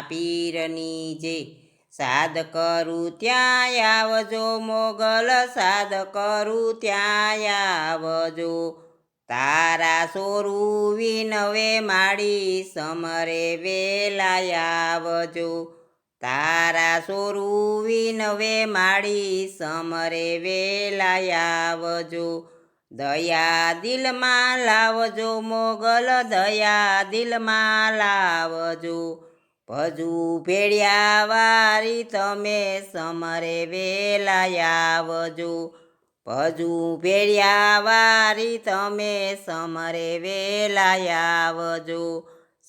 પીરની જે સાદ કરું ત્યાં આવજો મોગલ સાદ કરું ત્યાં આવજો તારા સોરું વિનવે માડી સમરે વેલા આવજો તારા સોરું વિનવે માડી સમરે વેલા આવજો દયા દિલમાં લાવજો મોગલ દયા દિલમાં લાવજો ભજુ ભેળ્યા વારી તમે સમરે વેલા આવજો ભજુ ભેળ્યા વારી તમે સમરે વેલા આવજો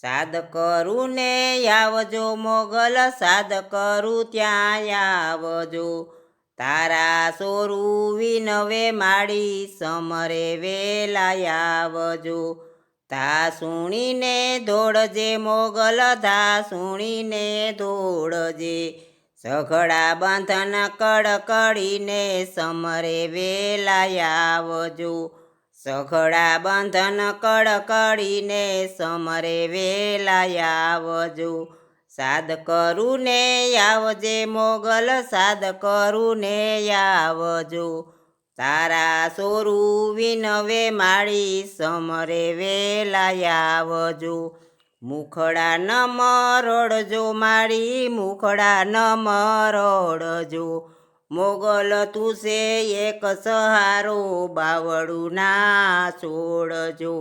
સાદ કરું ને આવજો મોગલ સાદ કરું ત્યાં આવજો તારા સોરું વિનવે માડી સમરે વેલા આવજો તા સુણીને દોડજે મોગલ તા સુણીને દોડજે સઘળા બંધન કડકડીને સમરે વેલા આવજો સઘળા બંધન કડકડીને સમરે વેલા આવજો સાદ કરું ને આવજે મોગલ સાદ કરું ને આવજો તારા સોરું વિનવે માડી સમરે વેલા આવજો મુખડા ન મરોડજો માડી મુખડા ન મરોડજો મોગલ તું છે એક સહારો બાવળું ના છોડજો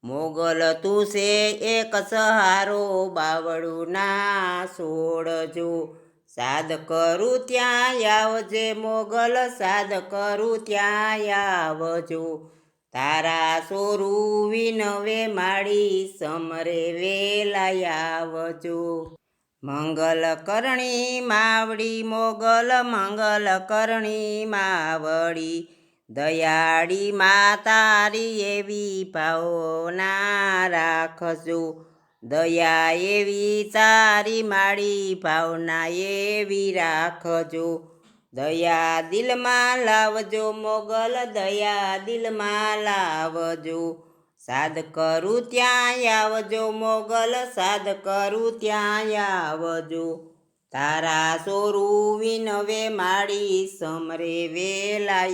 મોગલ તું છે એક સહારો બાવળું ના છોડજો સાદ કરું ત્યાં આવજે મોગલ સાદ કરું ત્યાં આવજો તારા સોરું વિનવે માડી સમરે વેલા આવજો મંગલ કરણી માવડી મોગલ મંગલ કરણી માવડી દયાળી માતારી એવી ભાવના રાખજો દયા એવી તારી માડી ભાવના એવી રાખજો દયા દિલમાં લાવજો મોગલ દયા દિલમાં લાવજો સાદ કરું ત્યાં આવજો મોગલ સાદ કરું ત્યાં આવજો તારા સોરું વિનવે માડી સમરે વેલા